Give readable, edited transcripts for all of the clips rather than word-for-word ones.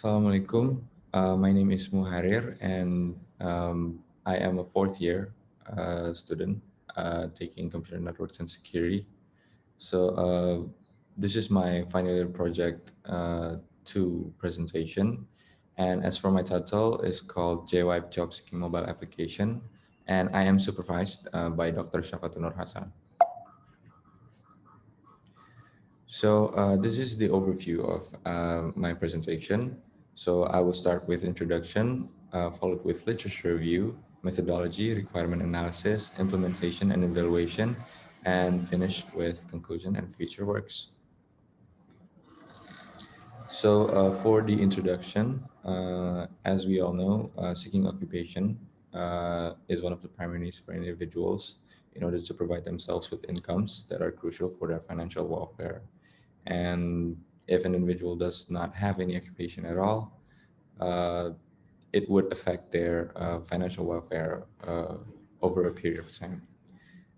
Assalamualaikum. My name is Muharrir, and I am a fourth year student taking computer networks and security. So this is my final year project two presentation. And as for my title, it's called JWipe Job Seeking Mobile Application. And I am supervised by Dr. Shafatul Nur Hasan. So this is the overview of my presentation. So I will start with introduction, followed with literature review, methodology, requirement analysis, implementation and evaluation, and finish with conclusion and future works. So for the introduction, as we all know, seeking occupation is one of the primary needs for individuals in order to provide themselves with incomes that are crucial for their financial welfare. And if an individual does not have any occupation at all, uh, it would affect their financial welfare over a period of time.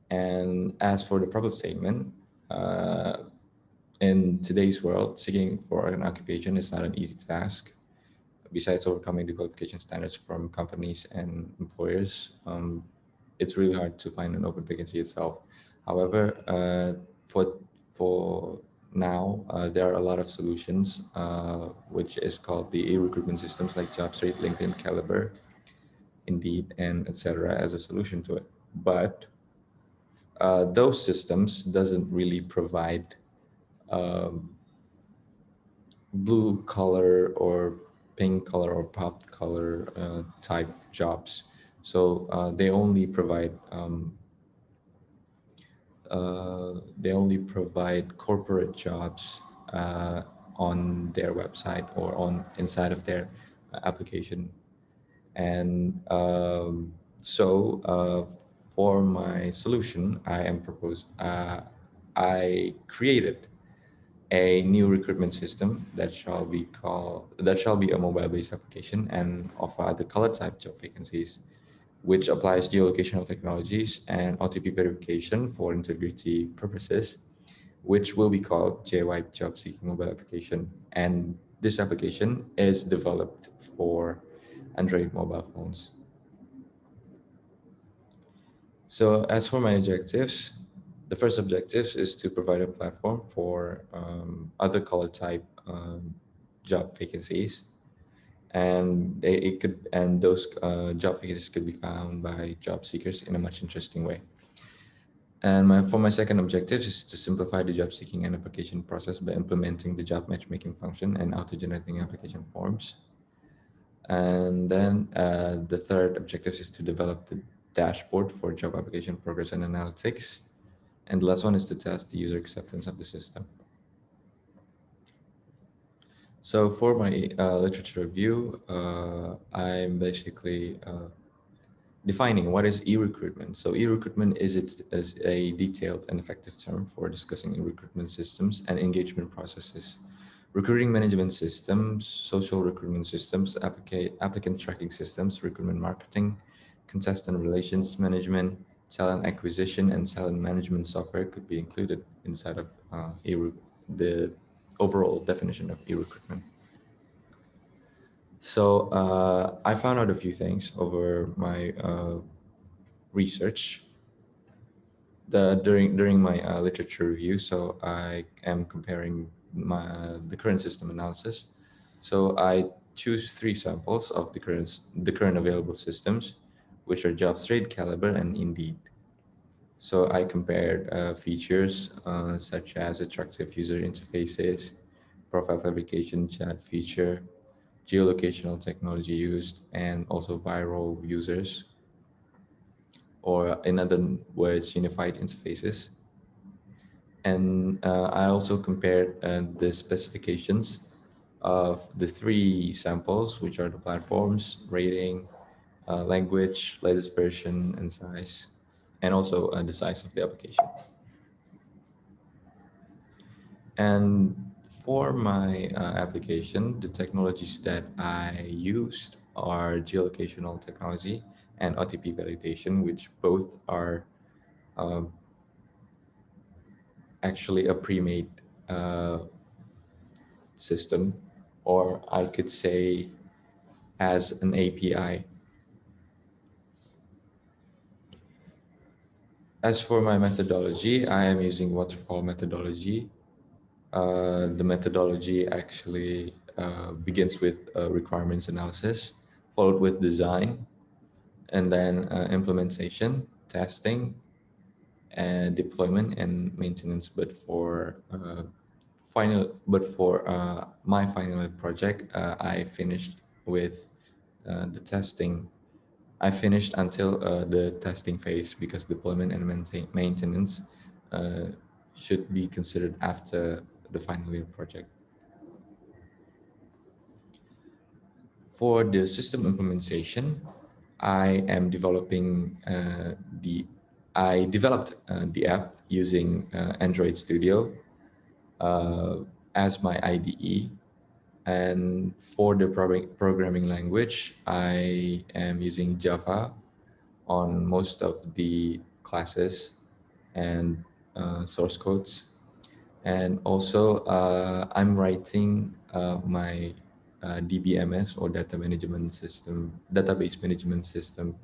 And as for the purpose statement, uh, in today's world, seeking for an occupation is not an easy task. Besides overcoming the qualification standards from companies and employers, it's really hard to find an open vacancy itself. However, for now, there are a lot of solutions, which is called the e-recruitment systems like JobStreet, LinkedIn, Caliber, Indeed, and etc. as a solution to it. But those systems doesn't really provide um, blue collar or pink color or pop color type jobs. So they only provide corporate jobs on their website or on inside of their application. And for my solution, I created a new recruitment system that shall be a mobile-based application and offer the color type job vacancies, which applies geolocational technologies and OTP verification for integrity purposes, which will be called JWipe Job Seeking Mobile Application. And this application is developed for Android mobile phones. So as for my objectives, the first objective is to provide a platform for other color type job vacancies, and those job vacancies could be found by job seekers in a much interesting way. And for my second objective is to simplify the job seeking and application process by implementing the job matchmaking function and auto-generating application forms. And then the third objective is to develop the dashboard for job application progress and analytics. And the last one is to test the user acceptance of the system. So for my literature review, I'm basically defining what is e-recruitment. So e-recruitment is a detailed and effective term for discussing recruitment systems and engagement processes, recruiting management systems, social recruitment systems, applicant tracking systems, recruitment marketing, contestant relations management, talent acquisition, and talent management software could be included inside of the overall definition of e-recruitment. So I found out a few things over my research during my literature review. So I am comparing the current system analysis. So I choose three samples of the current available systems, which are JobStreet, Caliber, and Indeed. So I compared features such as attractive user interfaces, profile verification chat feature, geolocational technology used, and also viral users, or in other words, unified interfaces. And I also compared the specifications of the three samples, which are the platforms, rating, language, latest version, and size, and also the size of the application. And for my application, the technologies that I used are geolocational technology and OTP validation, which both are um, actually a pre-made system or I could say as an API. As for my methodology, I am using waterfall methodology. The methodology actually begins with requirements analysis, followed with design, and then implementation, testing, and deployment and maintenance. But for my final project, I finished with the testing. I finished until the testing phase because deployment and maintenance uh, should be considered after the final year project. For the system implementation, I am developing I developed the app using Android Studio as my IDE. And for the programming language, I am using Java on most of the classes and source codes. And also, I'm writing my DBMS or database management system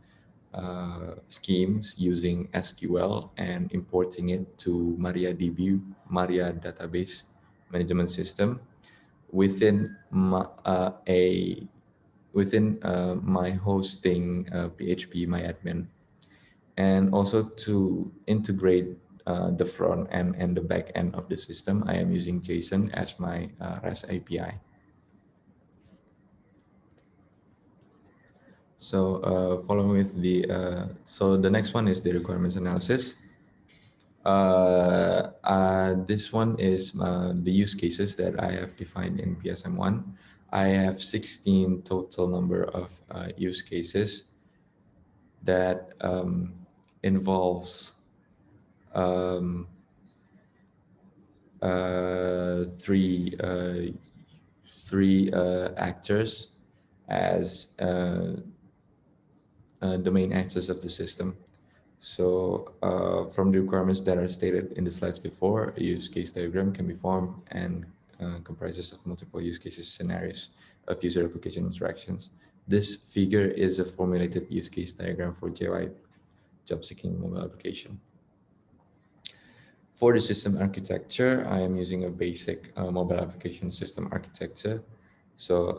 schemes using SQL and importing it to MariaDB, Maria Database Management System within my hosting PHP MyAdmin, and also to integrate the front end and the back end of the system. I am using JSON as my REST API. So following with so the next one is the requirements analysis. This one is the use cases that I have defined in PSM1. I have 16 total number of use cases that involves um, three actors as the main actors of the system. So from the requirements that are stated in the slides before, a use case diagram can be formed and comprises of multiple use cases scenarios of user application interactions. This figure is a formulated use case diagram for JY job seeking mobile application. For the system architecture, I am using a basic mobile application system architecture. So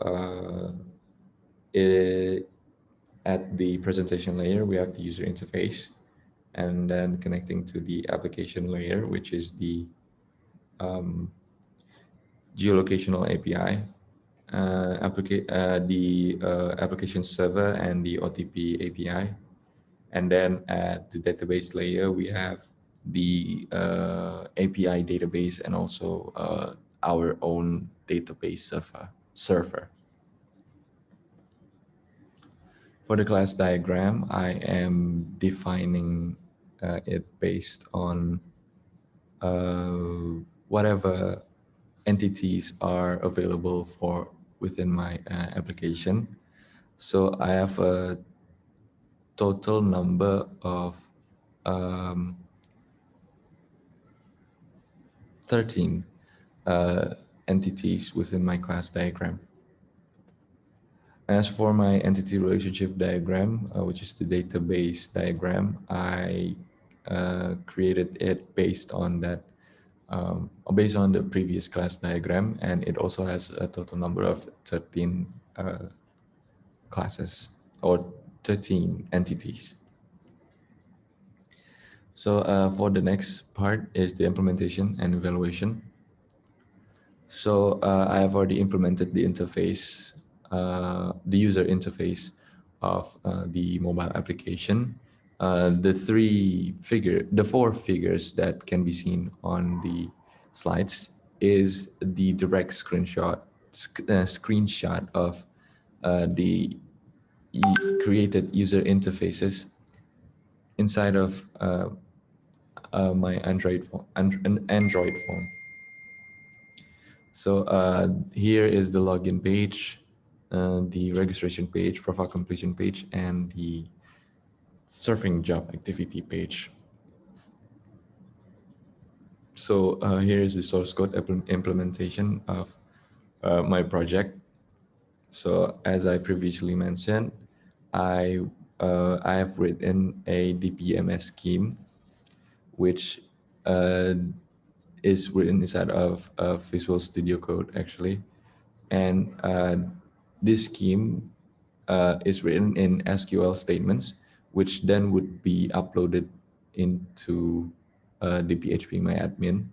at the presentation layer, we have the user interface, and then connecting to the application layer, which is the geolocational API, the application server and the OTP API. And then at the database layer, we have the API database and also our own database server. For the class diagram, I am defining it based on whatever entities are available for within my application. So I have a total number of 13 entities within my class diagram. As for my entity relationship diagram, which is the database diagram, I created it based on that, based on the previous class diagram, and it also has a total number of 13 classes or 13 entities. So for the next part is the implementation and evaluation. So I have already implemented the interface, the user interface of the mobile application. The four figures that can be seen on the slides is the direct screenshot of the created user interfaces inside of my Android phone. So here is the login page, the registration page, profile completion page, and the surfing job activity page. So here is the source code implementation of my project. So as I previously mentioned, I I have written a DPMS scheme, which uh, is written inside of Visual Studio Code actually, and this scheme is written in SQL statements, which then would be uploaded into the phpMyAdmin,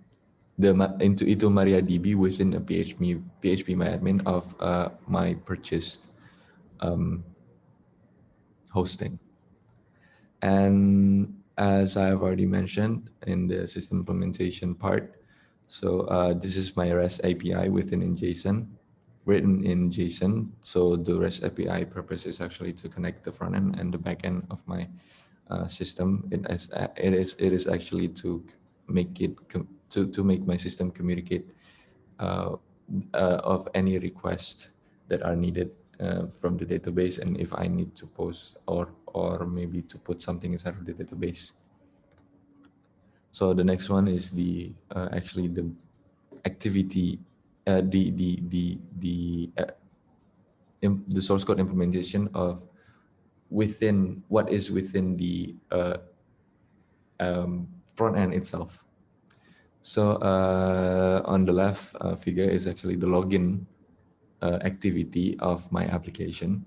into MariaDB within a phpMyAdmin of my purchased hosting. And as I've already mentioned in the system implementation part, so this is my REST API within in JSON, written in JSON. So the REST API purpose is actually to connect the front end and the back end of my system. It is actually to make it to make my system communicate uh, of any request that are needed from the database, and if I need to post or maybe to put something inside of the database. So the next one is the actually the activity, the source code implementation of within what is within the front end itself. So on the left figure is actually the login activity of my application.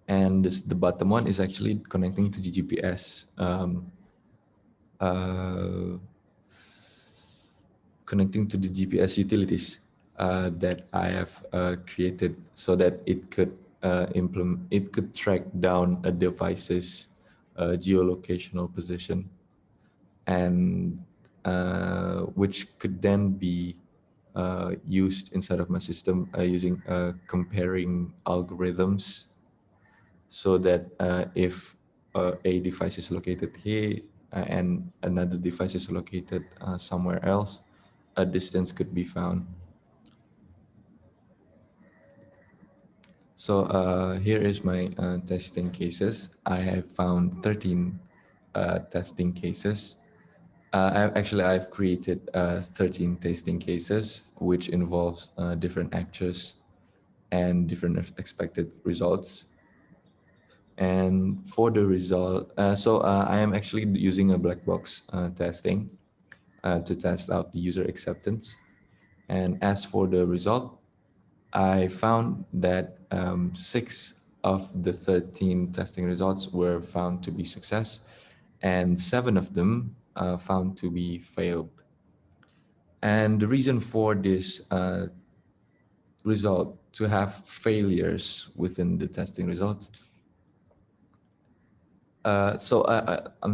And the bottom one is actually connecting to the GPS, uh, connecting to the GPS utilities that I have created so that it could it could track down a device's geolocational position, and which could then be used inside of my system using comparing algorithms, so that if a device is located here and another device is located somewhere else, a distance could be found. So here is my testing cases. I have found 13 testing cases. I've created 13 testing cases, which involves different actors and different expected results. And for the result, I am actually using a black box testing to test out the user acceptance. And as for the result, I found that 6 of the 13 testing results were found to be success, and 7 of them found to be failed. And the reason for this result to have failures within the testing results. I'm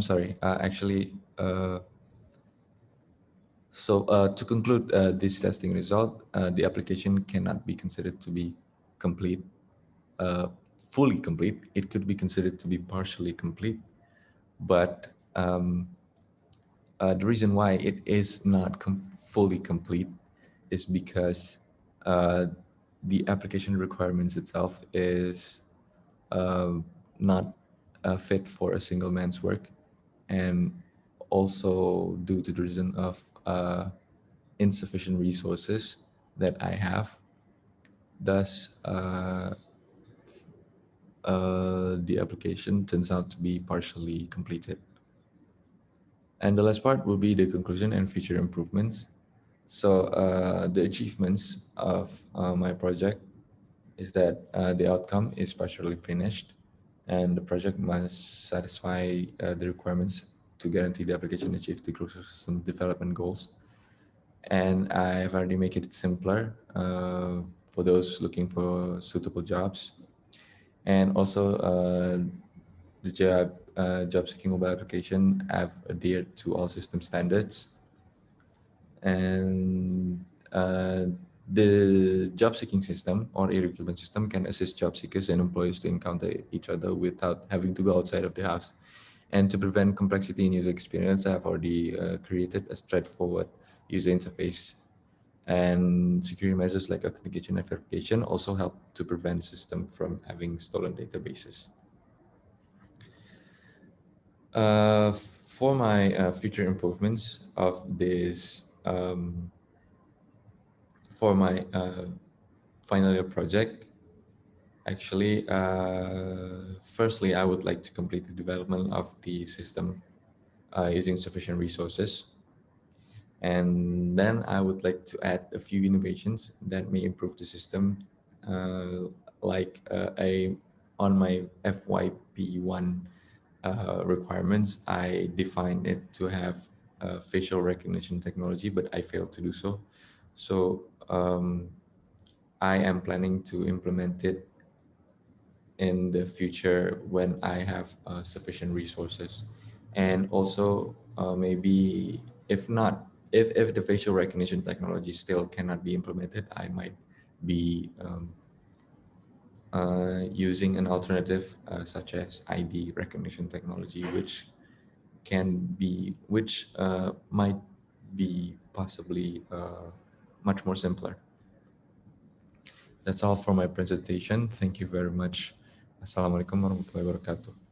sorry, actually, to conclude this testing result, the application cannot be considered to be complete, fully complete. It could be considered to be partially complete, but the reason why it is not fully complete is because the application requirements itself is not fit for a single man's work, and also due to the reason of insufficient resources that I have. Thus, the application turns out to be partially completed. And the last part will be the conclusion and future improvements. So the achievements of my project is that the outcome is partially finished, and the project must satisfy the requirements to guarantee the application achieves the crucial system development goals. And I've already made it simpler for those looking for suitable jobs. And also the job seeking mobile application have adhered to all system standards. And the job seeking system or e-recruitment system can assist job seekers and employers to encounter each other without having to go outside of the house. And to prevent complexity in user experience, I have already created a straightforward user interface. And security measures like authentication and verification also help to prevent the system from having stolen databases. For my future improvements of this For my final year project, actually, firstly, I would like to complete the development of the system using sufficient resources. And then I would like to add a few innovations that may improve the system, uh, like on my FYP1 requirements, I defined it to have facial recognition technology, but I failed to do so. So I am planning to implement it in the future when I have sufficient resources. And also maybe if not, if the facial recognition technology still cannot be implemented, I might be using an alternative such as ID recognition technology, which might be possibly much more simpler. That's all for my presentation. Thank you very much. Assalamualaikum warahmatullahi wabarakatuh.